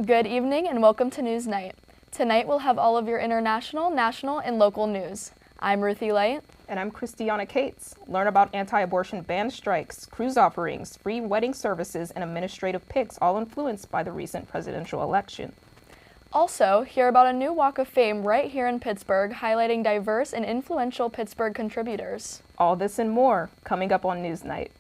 Good evening and welcome to NewsNight. Tonight we'll have all of your international, national, and local news. I'm Ruthie Light. And I'm Christiana Cates. Learn about anti-abortion ban strikes, cruise offerings, free wedding services, and administrative picks, all influenced by the recent presidential election. Also, hear about a new Walk of Fame right here in Pittsburgh, highlighting diverse and influential Pittsburgh contributors. All this and more coming up on NewsNight.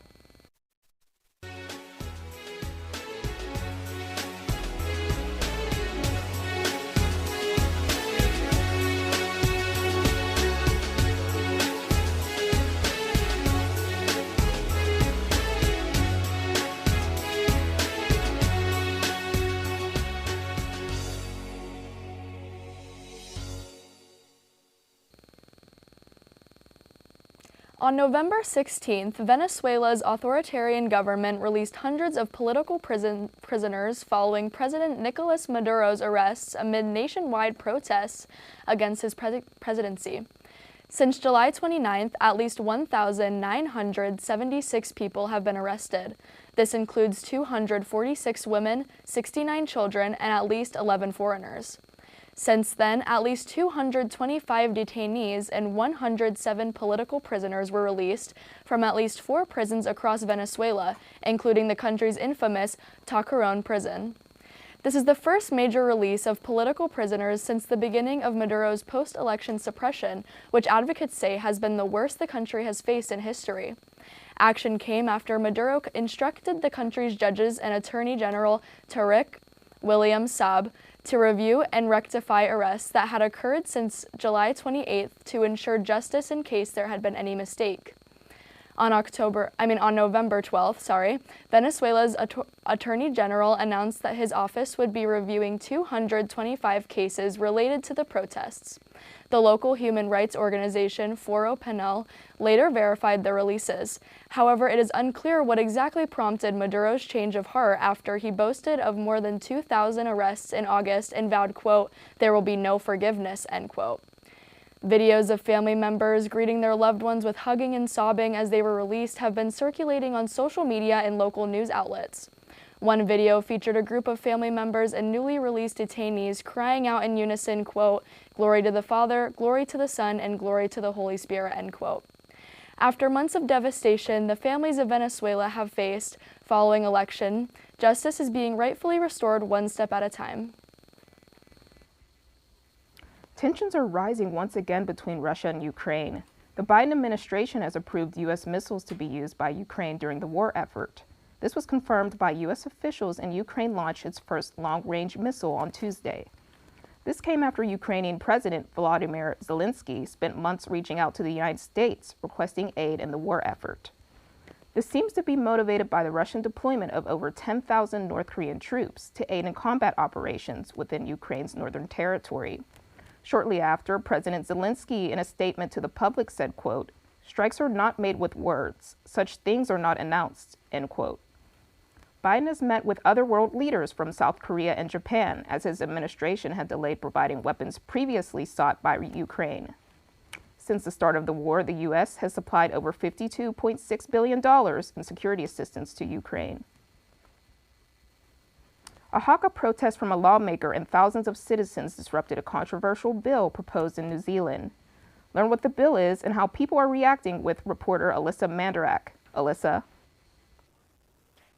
On November 16th, Venezuela's authoritarian government released hundreds of political prisoners following President Nicolas Maduro's arrests amid nationwide protests against his presidency. Since July 29th, at least 1,976 people have been arrested. This includes 246 women, 69 children, and at least 11 foreigners. Since then, at least 225 detainees and 107 political prisoners were released from at least 4 prisons across Venezuela, including the country's infamous Tacuarón prison. This is the first major release of political prisoners since the beginning of Maduro's post-election suppression, which advocates say has been the worst the country has faced in history. Action came after Maduro instructed the country's judges and Attorney General Tariq William Saab to review and rectify arrests that had occurred since July 28th to ensure justice in case there had been any mistake. On November 12th, Venezuela's Attorney General announced that his office would be reviewing 225 cases related to the protests. The local human rights organization Foro Penal later verified the releases. However, it is unclear what exactly prompted Maduro's change of heart after he boasted of more than 2,000 arrests in August and vowed, quote, "there will be no forgiveness," end quote. Videos of family members greeting their loved ones with hugging and sobbing as they were released have been circulating on social media and local news outlets. One video featured a group of family members and newly released detainees crying out in unison, quote, "Glory to the Father, glory to the Son, and glory to the Holy Spirit," end quote. After months of devastation the families of Venezuela have faced following election, justice is being rightfully restored one step at a time. Tensions are rising once again between Russia and Ukraine. The Biden administration has approved U.S. missiles to be used by Ukraine during the war effort. This was confirmed by U.S. officials, and Ukraine launched its first long-range missile on Tuesday. This came after Ukrainian President Volodymyr Zelensky spent months reaching out to the United States, requesting aid in the war effort. This seems to be motivated by the Russian deployment of over 10,000 North Korean troops to aid in combat operations within Ukraine's northern territory. Shortly after, President Zelensky, in a statement to the public, said, quote, "Strikes are not made with words. Such things are not announced," end quote. Biden has met with other world leaders from South Korea and Japan, as his administration had delayed providing weapons previously sought by Ukraine. Since the start of the war, the U.S. has supplied over $52.6 billion in security assistance to Ukraine. A haka protest from a lawmaker and thousands of citizens disrupted a controversial bill proposed in New Zealand. Learn what the bill is and how people are reacting with reporter Alyssa Mandarak. Alyssa.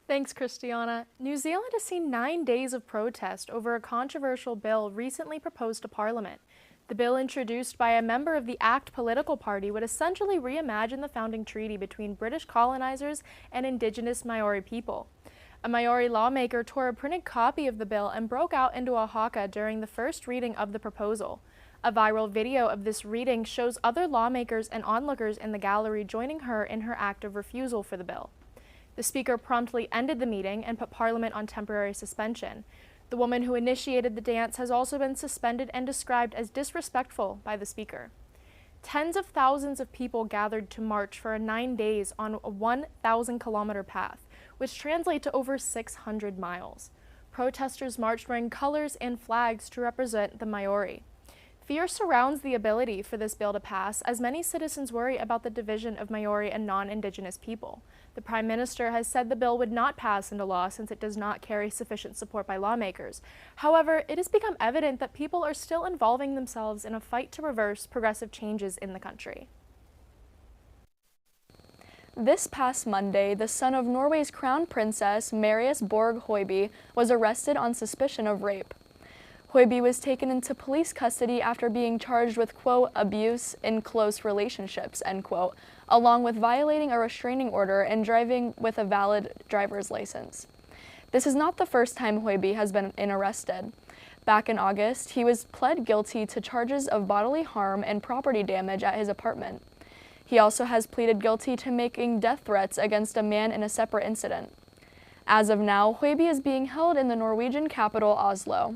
Thanks, Christiana. New Zealand has seen 9 days of protest over a controversial bill recently proposed to Parliament. The bill, introduced by a member of the ACT political party, would essentially reimagine the founding treaty between British colonizers and Indigenous Maori people. A Maori lawmaker tore a printed copy of the bill and broke out into a haka during the first reading of the proposal. A viral video of this reading shows other lawmakers and onlookers in the gallery joining her in her act of refusal for the bill. The Speaker promptly ended the meeting and put Parliament on temporary suspension. The woman who initiated the dance has also been suspended and described as disrespectful by the Speaker. Tens of thousands of people gathered to march for 9 days on a 1,000-kilometer path, which translates to over 600 miles. Protesters marched wearing colors and flags to represent the Maori. Fear surrounds the ability for this bill to pass, as many citizens worry about the division of Maori and non-Indigenous people. The Prime Minister has said the bill would not pass into law since it does not carry sufficient support by lawmakers. However, it has become evident that people are still involving themselves in a fight to reverse progressive changes in the country. This past Monday, the son of Norway's crown princess, Marius Borg Høiby, was arrested on suspicion of rape. Høiby was taken into police custody after being charged with, quote, abuse in close relationships, end quote, along with violating a restraining order and driving with a valid driver's license. This is not the first time Høiby has been arrested. Back in August, he was pled guilty to charges of bodily harm and property damage at his apartment. He also has pleaded guilty to making death threats against a man in a separate incident. As of now, Høiby is being held in the Norwegian capital, Oslo.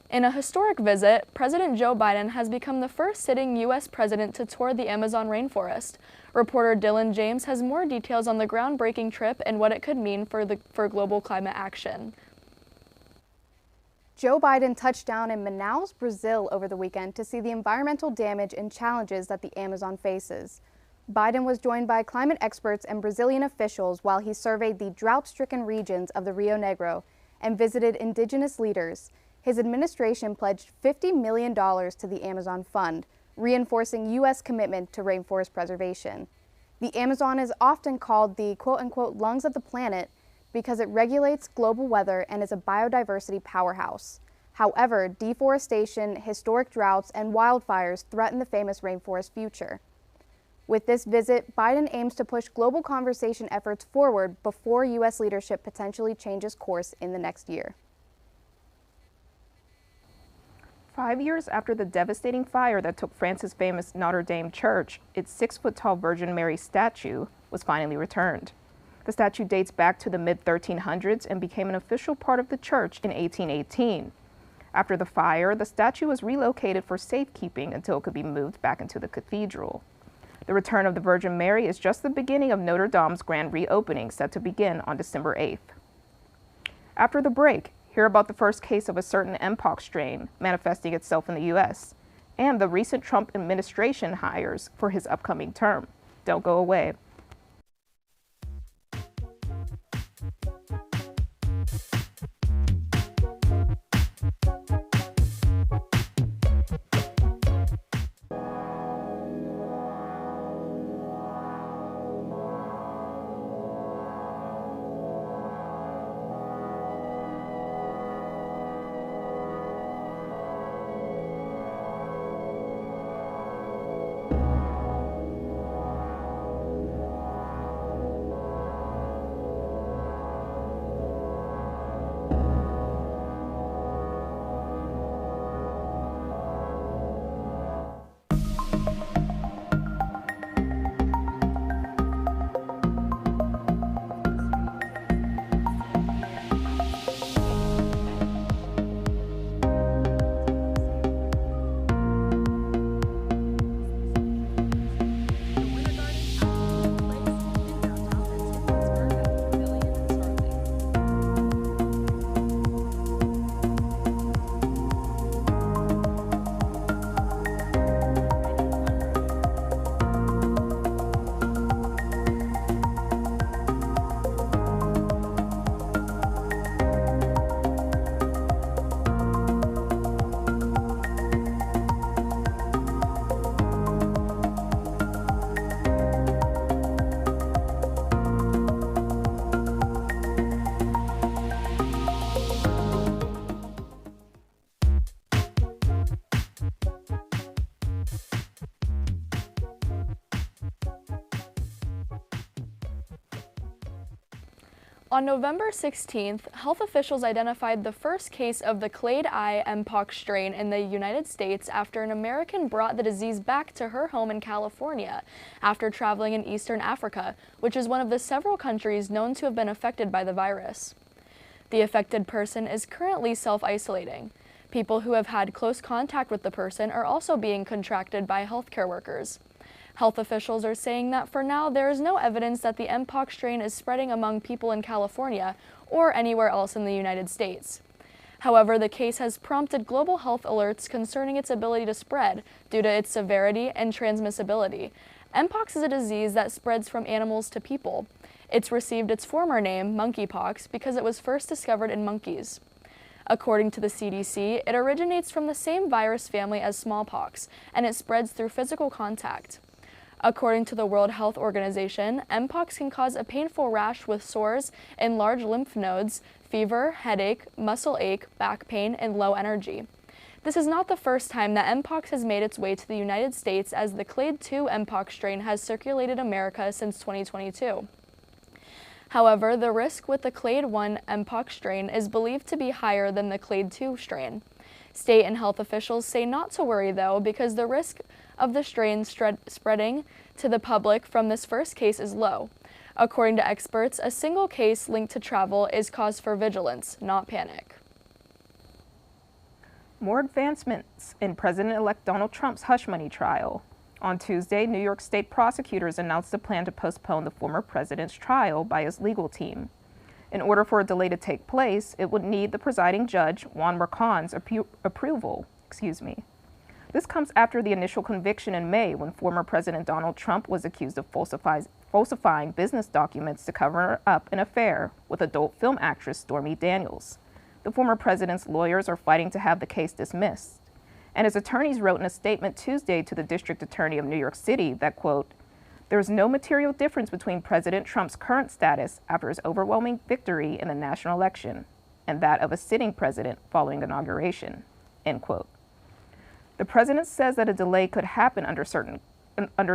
In a historic visit, President Joe Biden has become the first sitting U.S. president to tour the Amazon rainforest. Reporter Dylan James has more details on the groundbreaking trip and what it could mean for global climate action. Joe Biden touched down in Manaus, Brazil over the weekend to see the environmental damage and challenges that the Amazon faces. Biden was joined by climate experts and Brazilian officials while he surveyed the drought-stricken regions of the Rio Negro and visited indigenous leaders. His administration pledged $50 million to the Amazon Fund, reinforcing U.S. commitment to rainforest preservation. The Amazon is often called the quote-unquote lungs of the planet because it regulates global weather and is a biodiversity powerhouse. However, deforestation, historic droughts, and wildfires threaten the famous rainforest future. With this visit, Biden aims to push global conservation efforts forward before U.S. leadership potentially changes course in the next year. 5 years after the devastating fire that took France's famous Notre Dame Church, its 6-foot-tall Virgin Mary statue was finally returned. The statue dates back to the mid-1300s and became an official part of the church in 1818. After the fire, the statue was relocated for safekeeping until it could be moved back into the cathedral. The return of the Virgin Mary is just the beginning of Notre Dame's grand reopening, set to begin on December 8th. After the break, hear about the first case of a certain Mpox strain manifesting itself in the U.S. and the recent Trump administration hires for his upcoming term. Don't go away. On November 16th, health officials identified the first case of the clade I Mpox strain in the United States after an American brought the disease back to her home in California after traveling in Eastern Africa, which is one of the several countries known to have been affected by the virus. The affected person is currently self-isolating. People who have had close contact with the person are also being contracted by healthcare workers. Health officials are saying that for now there is no evidence that the Mpox strain is spreading among people in California or anywhere else in the United States. However, the case has prompted global health alerts concerning its ability to spread due to its severity and transmissibility. Mpox is a disease that spreads from animals to people. It's received its former name, monkeypox, because it was first discovered in monkeys. According to the CDC, it originates from the same virus family as smallpox, and it spreads through physical contact. According to the World Health Organization, Mpox can cause a painful rash with sores in large lymph nodes, fever, headache, muscle ache, back pain, and low energy. This is not the first time that Mpox has made its way to the United States, as the Clade 2 Mpox strain has circulated America since 2022. However, the risk with the Clade 1 Mpox strain is believed to be higher than the Clade 2 strain. State and health officials say not to worry, though, because the risk of the strain spreading to the public from this first case is low. According to experts, a single case linked to travel is cause for vigilance, not panic. More advancements in President-elect Donald Trump's hush money trial. On Tuesday, New York State prosecutors announced a plan to postpone the former president's trial by his legal team. In order for a delay to take place, it would need the presiding judge, Juan Mercan's approval. This comes after the initial conviction in May, when former President Donald Trump was accused of falsifying business documents to cover up an affair with adult film actress Stormy Daniels. The former president's lawyers are fighting to have the case dismissed. And his attorneys wrote in a statement Tuesday to the district attorney of New York City that, quote, "There is no material difference between President Trump's current status after his overwhelming victory in the national election and that of a sitting president following inauguration," end quote. The president says that a delay could happen under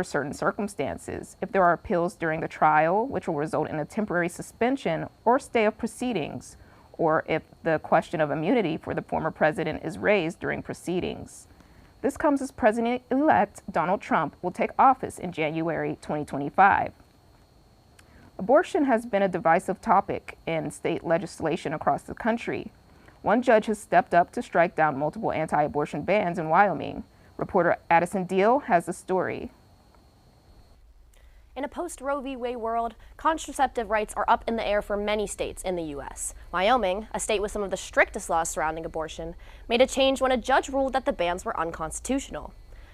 certain circumstances if there are appeals during the trial, which will result in a temporary suspension or stay of proceedings, or if the question of immunity for the former president is raised during proceedings. This comes as President-elect Donald Trump will take office in January 2025. Abortion has been a divisive topic in state legislation across the country. One judge has stepped up to strike down multiple anti-abortion bans in Wyoming. Reporter Addison Deal has the story. In a post-Roe v. Wade world, contraceptive rights are up in the air for many states in the U.S. Wyoming, a state with some of the strictest laws surrounding abortion, made a change when a judge ruled that the bans were unconstitutional.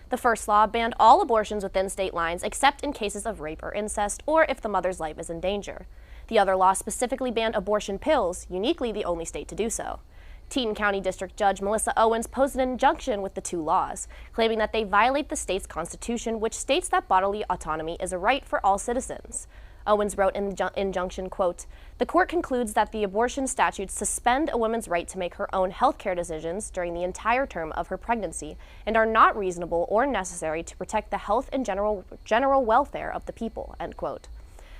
The first law banned all abortions within state lines except in cases of rape or incest, or if the mother's life is in danger. The other law specifically banned abortion pills, uniquely the only state to do so. Teton County District Judge Melissa Owens posed an injunction with the two laws, claiming that they violate the state's constitution, which states that bodily autonomy is a right for all citizens. Owens wrote in the injunction, quote, "The court concludes that the abortion statutes suspend a woman's right to make her own health care decisions during the entire term of her pregnancy and are not reasonable or necessary to protect the health and general welfare of the people," end quote.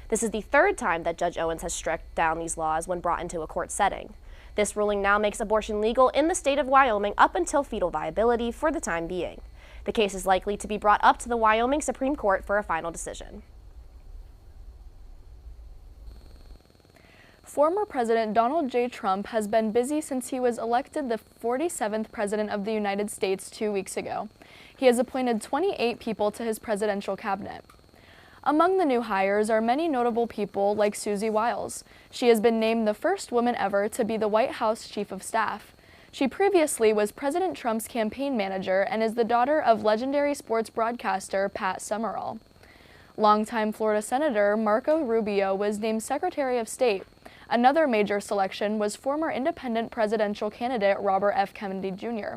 This is the third time that Judge Owens has struck down these laws when brought into a court setting. This ruling now makes abortion legal in the state of Wyoming up until fetal viability for the time being. The case is likely to be brought up to the Wyoming Supreme Court for a final decision. Former President Donald J. Trump has been busy since he was elected the 47th President of the United States 2 weeks ago. He has appointed 28 people to his presidential cabinet. Among the new hires are many notable people like Susie Wiles. She has been named the first woman ever to be the White House Chief of Staff. She previously was President Trump's campaign manager and is the daughter of legendary sports broadcaster Pat Summerall. Longtime Florida Senator Marco Rubio was named Secretary of State. Another major selection was former independent presidential candidate Robert F. Kennedy Jr.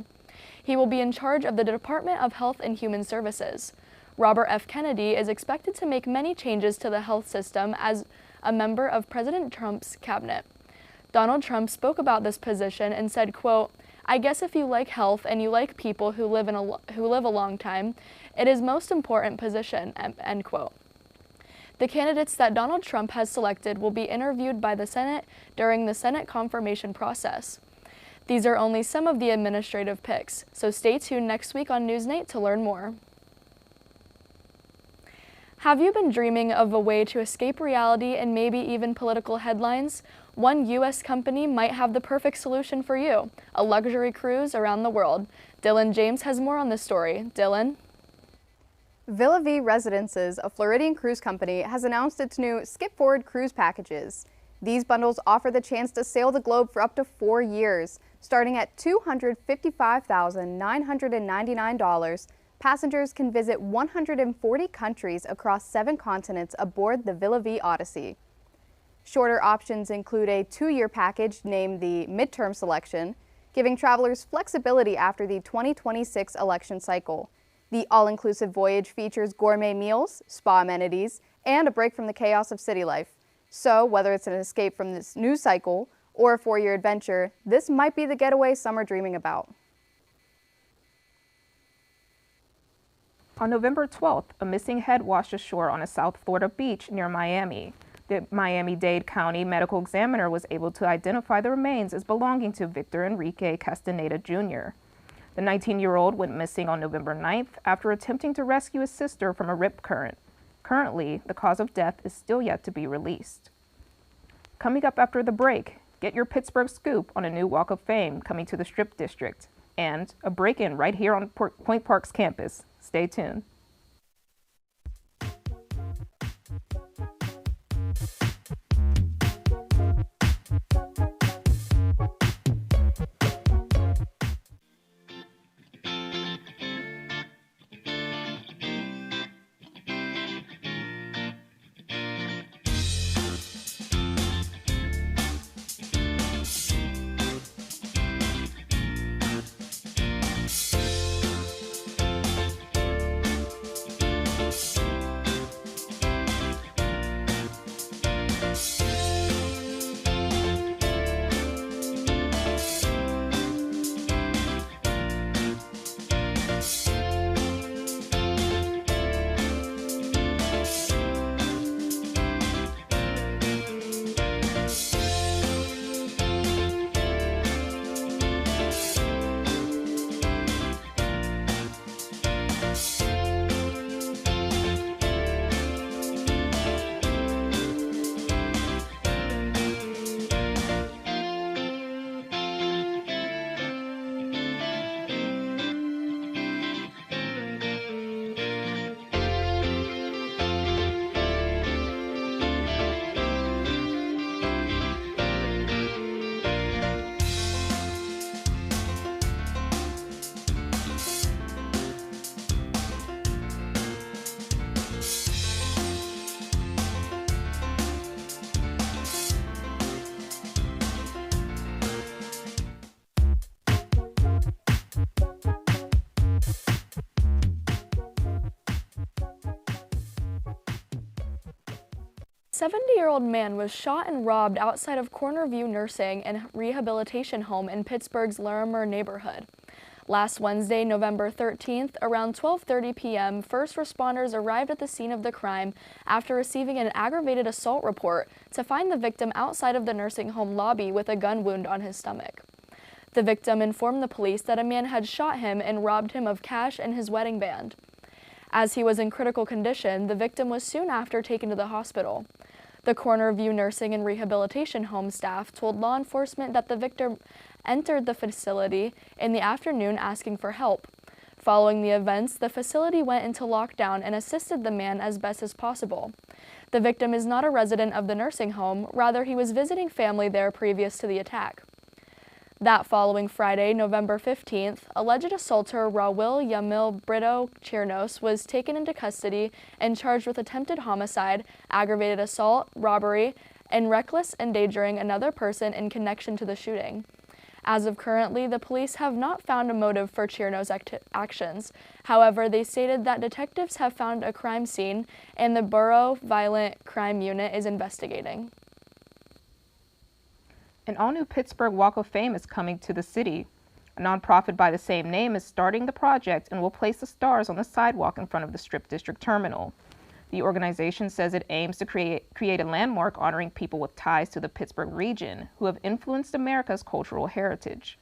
He will be in charge of the Department of Health and Human Services. Robert F. Kennedy is expected to make many changes to the health system as a member of President Trump's cabinet. Donald Trump spoke about this position and said, quote, "I guess if you like health and you like people who live a long time, it is most important position," end quote. The candidates that Donald Trump has selected will be interviewed by the Senate during the Senate confirmation process. These are only some of the administrative picks, so stay tuned next week on NewsNight to learn more. Have you been dreaming of a way to escape reality and maybe even political headlines? One U.S. company might have the perfect solution for you, a luxury cruise around the world. Dylan James has more on this story. Dylan? Villa V Residences, a Floridian cruise company, has announced its new Skip Forward cruise packages. These bundles offer the chance to sail the globe for up to 4 years. Starting at $255,999, passengers can visit 140 countries across 7 continents aboard the Villa V Odyssey. Shorter options include a 2-year package named the Midterm Selection, giving travelers flexibility after the 2026 election cycle. The all-inclusive voyage features gourmet meals, spa amenities, and a break from the chaos of city life. So, whether it's an escape from this news cycle or a 4-year adventure, this might be the getaway some are dreaming about. On November 12th, a missing head washed ashore on a South Florida beach near Miami. The Miami-Dade County medical examiner was able to identify the remains as belonging to Victor Enrique Castaneda Jr. The 19-year-old went missing on November 9th after attempting to rescue his sister from a rip current. Currently, the cause of death is still yet to be released. Coming up after the break, get your Pittsburgh scoop on a new Walk of Fame coming to the Strip District and a break-in right here on Point Park's campus. Stay tuned. A 70-year-old man was shot and robbed outside of Cornerview Nursing and Rehabilitation Home in Pittsburgh's Larimer neighborhood. Last Wednesday, November 13th, around 12:30 p.m., first responders arrived at the scene of the crime after receiving an aggravated assault report to find the victim outside of the nursing home lobby with a gun wound on his stomach. The victim informed the police that a man had shot him and robbed him of cash and his wedding band. As he was in critical condition, the victim was soon after taken to the hospital. The Cornerview Nursing and Rehabilitation Home staff told law enforcement that the victim entered the facility in the afternoon asking for help. Following the events, the facility went into lockdown and assisted the man as best as possible. The victim is not a resident of the nursing home, rather he was visiting family there previous to the attack. That following Friday, November 15th, alleged assaulter Raul Yamil Brito Chirnos was taken into custody and charged with attempted homicide, aggravated assault, robbery, and reckless endangering another person in connection to the shooting. As of currently, the police have not found a motive for Chirnos' actions. However, they stated that detectives have found a crime scene and the Borough Violent Crime Unit is investigating. An all-new Pittsburgh Walk of Fame is coming to the city. A nonprofit by the same name is starting the project and will place the stars on the sidewalk in front of the Strip District Terminal. The organization says it aims to create a landmark honoring people with ties to the Pittsburgh region who have influenced America's cultural heritage.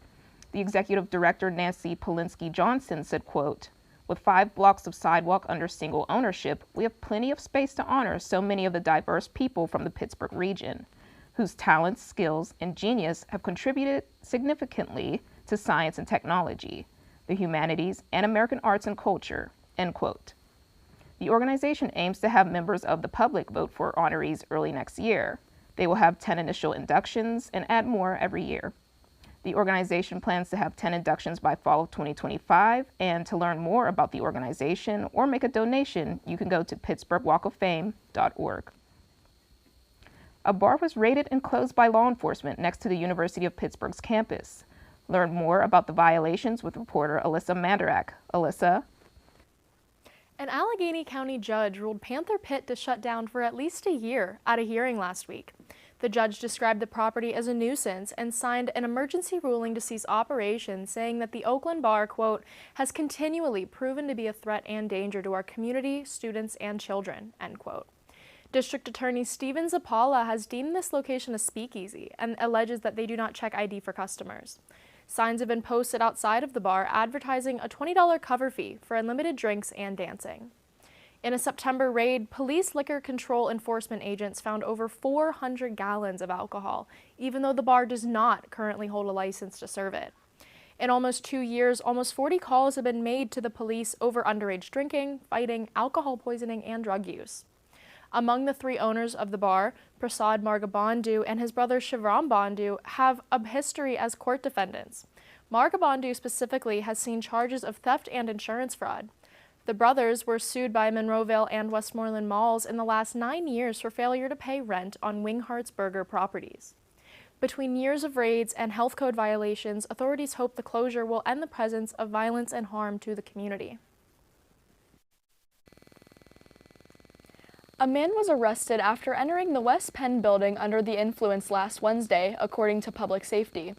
The executive director, Nancy Polinsky Johnson, said, quote, "With 5 blocks of sidewalk under single ownership, we have plenty of space to honor so many of the diverse people from the Pittsburgh region, whose talents, skills, and genius have contributed significantly to science and technology, the humanities, and American arts and culture," end quote. The organization aims to have members of the public vote for honorees early next year. They will have 10 initial inductions and add more every year. The organization plans to have 10 inductions by fall of 2025, and to learn more about the organization or make a donation, you can go to pittsburghwalkoffame.org. A bar was raided and closed by law enforcement next to the University of Pittsburgh's campus. Learn more about the violations with reporter Alyssa Mandarak. Alyssa? An Allegheny County judge ruled Panther Pit to shut down for at least a year at a hearing last week. The judge described the property as a nuisance and signed an emergency ruling to cease operations, saying that the Oakland bar, quote, has continually proven to be a threat and danger to our community, students, and children, end quote. District Attorney Steven Zappala has deemed this location a speakeasy and alleges that they do not check ID for customers. Signs have been posted outside of the bar advertising a $20 cover fee for unlimited drinks and dancing. In a September raid, police liquor control enforcement agents found over 400 gallons of alcohol, even though the bar does not currently hold a license to serve it. In almost 2 years, almost 40 calls have been made to the police over underage drinking, fighting, alcohol poisoning, and drug use. Among the 3 owners of the bar, Prasad Margabandhu and his brother Shivram Bandhu have a history as court defendants. Margabandhu specifically has seen charges of theft and insurance fraud. The brothers were sued by Monroeville and Westmoreland malls in the last 9 years for failure to pay rent on Winghart's Burger properties. Between years of raids and health code violations, authorities hope the closure will end the presence of violence and harm to the community. A man was arrested after entering the West Penn building under the influence last Wednesday, according to public safety.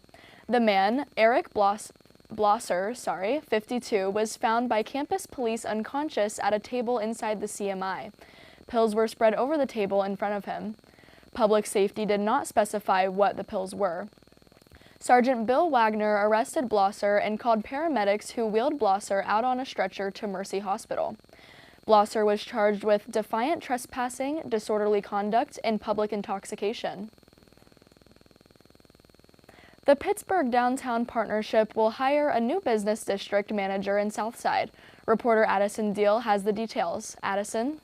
The man, Eric Blosser, 52, was found by campus police unconscious at a table inside the CMI. Pills were spread over the table in front of him. Public safety did not specify what the pills were. Sergeant Bill Wagner arrested Blosser and called paramedics who wheeled Blosser out on a stretcher to Mercy Hospital. Blosser was charged with defiant trespassing, disorderly conduct, and public intoxication. The Pittsburgh Downtown Partnership will hire a new business district manager in Southside. Reporter Addison Deal has the details. Addison?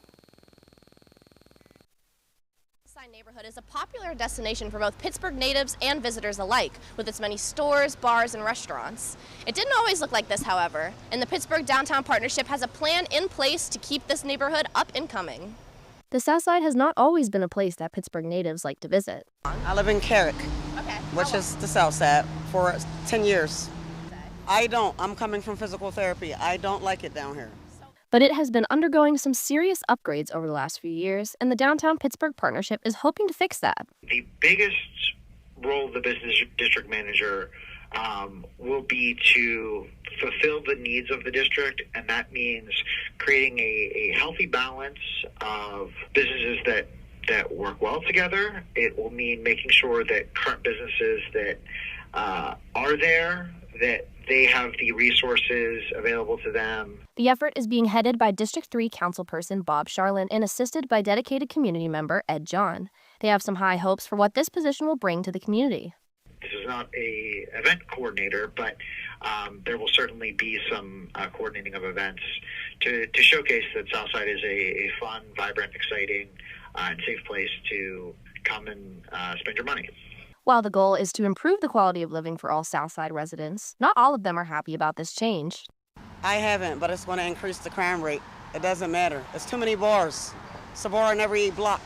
Southside neighborhood is a popular destination for both Pittsburgh natives and visitors alike, with its many stores, bars, and restaurants. It didn't always look like this, however, and the Pittsburgh Downtown Partnership has a plan in place to keep this neighborhood up and coming. The Southside has not always been a place that Pittsburgh natives like to visit. I live in Carrick, which is the Southside, for 10 years. I'm coming from physical therapy. I don't like it down here. But it has been undergoing some serious upgrades over the last few years, and the Downtown Pittsburgh Partnership is hoping to fix that. The biggest role of the business district manager will be to fulfill the needs of the district, and that means creating a healthy balance of businesses that work well together. It will mean making sure that current businesses that are there, that they have the resources available to them. The effort is being headed by District 3 councilperson Bob Charlin and assisted by dedicated community member Ed John. They have some high hopes for what this position will bring to the community. This is not a event coordinator, but there will certainly be some coordinating of events to showcase that Southside is a fun, vibrant, exciting, and safe place to come and spend your money. While the goal is to improve the quality of living for all Southside residents, not all of them are happy about this change. I haven't, but it's going to increase the crime rate. It doesn't matter. It's too many bars. It's a bar in every block.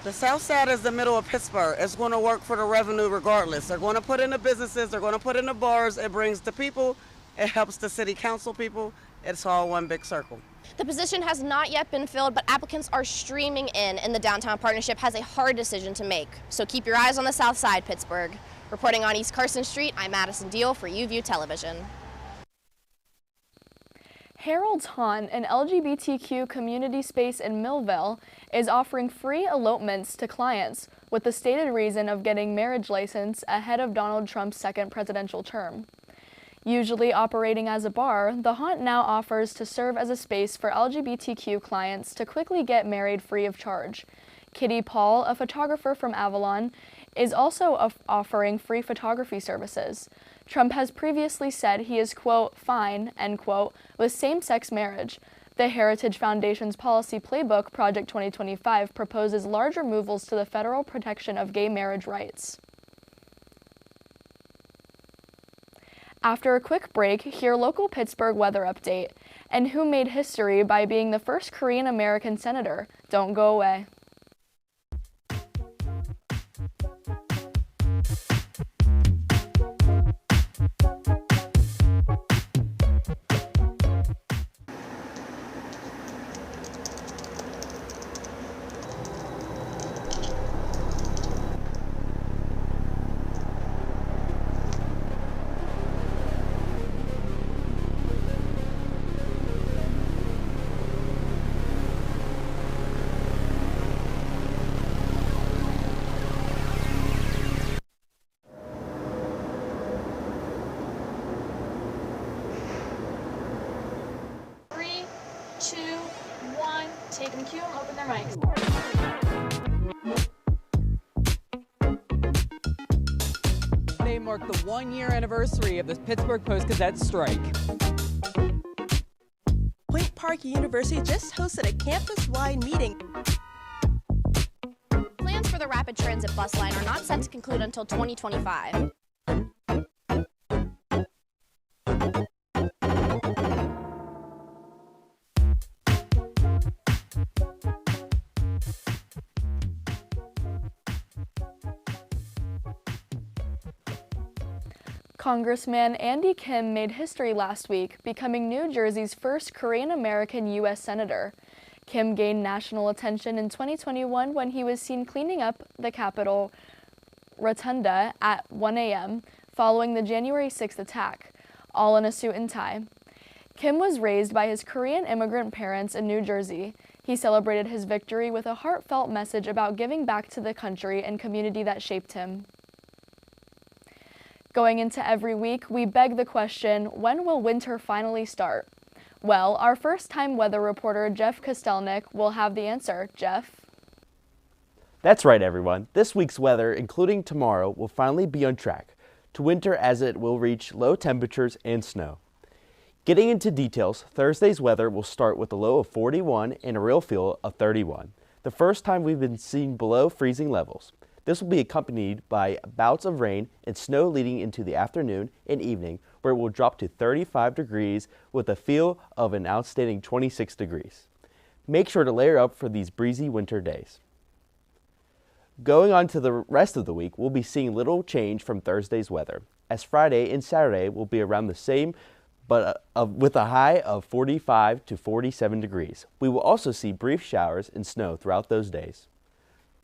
The Southside is the middle of Pittsburgh. It's going to work for the revenue regardless. They're going to put in the businesses. They're going to put in the bars. It brings the people. It helps the city council people. It's all one big circle. The position has not yet been filled, but applicants are streaming in, and the Downtown Partnership has a hard decision to make. So keep your eyes on the South Side, Pittsburgh. Reporting on East Carson Street, I'm Addison Deal for UView Television. Harold's Haunt, an LGBTQ community space in Millville, is offering free elopements to clients with the stated reason of getting marriage license ahead of Donald Trump's second presidential term. Usually operating as a bar, the Haunt now offers to serve as a space for LGBTQ clients to quickly get married free of charge. Kitty Paul, a photographer from Avalon, is also offering free photography services. Trump has previously said he is, quote, fine, end quote, with same-sex marriage. The Heritage Foundation's policy playbook, Project 2025, proposes large removals to the federal protection of gay marriage rights. After a quick break, hear local Pittsburgh weather update and who made history by being the first Korean American senator. Don't go away. Take them cue and open their mics. Today marked the 1-year anniversary of the Pittsburgh Post-Gazette strike. Point Park University just hosted a campus-wide meeting. Plans for the rapid transit bus line are not set to conclude until 2025. Congressman Andy Kim made history last week, becoming New Jersey's first Korean-American U.S. Senator. Kim gained national attention in 2021 when he was seen cleaning up the Capitol Rotunda at 1 a.m. following the January 6th attack, all in a suit and tie. Kim was raised by his Korean immigrant parents in New Jersey. He celebrated his victory with a heartfelt message about giving back to the country and community that shaped him. Going into every week, we beg the question, when will winter finally start? Well, our first-time weather reporter, Jeff Kostelnik, will have the answer. Jeff? That's right, everyone. This week's weather, including tomorrow, will finally be on track to winter as it will reach low temperatures and snow. Getting into details, Thursday's weather will start with a low of 41 and a real feel of 31, the first time we've been seen below freezing levels. This will be accompanied by bouts of rain and snow leading into the afternoon and evening, where it will drop to 35 degrees with a feel of an outstanding 26 degrees. Make sure to layer up for these breezy winter days. Going on to the rest of the week, we'll be seeing little change from Thursday's weather, as Friday and Saturday will be around the same, but with a high of 45 to 47 degrees. We will also see brief showers and snow throughout those days.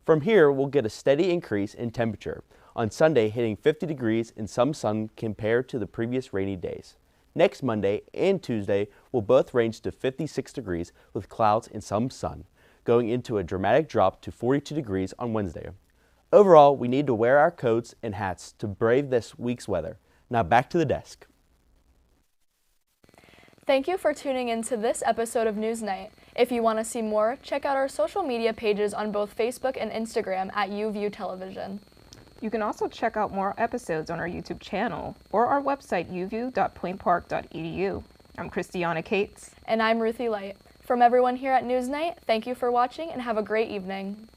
From here, we'll get a steady increase in temperature, on Sunday hitting 50 degrees and some sun compared to the previous rainy days. Next Monday and Tuesday will both range to 56 degrees with clouds and some sun, going into a dramatic drop to 42 degrees on Wednesday. Overall, we need to wear our coats and hats to brave this week's weather. Now back to the desk. Thank you for tuning in to this episode of NewsNight. If you want to see more, check out our social media pages on both Facebook and Instagram at UView Television. You can also check out more episodes on our YouTube channel or our website, uview.pointpark.edu. I'm Christiana Cates. And I'm Ruthie Light. From everyone here at NewsNight, thank you for watching and have a great evening.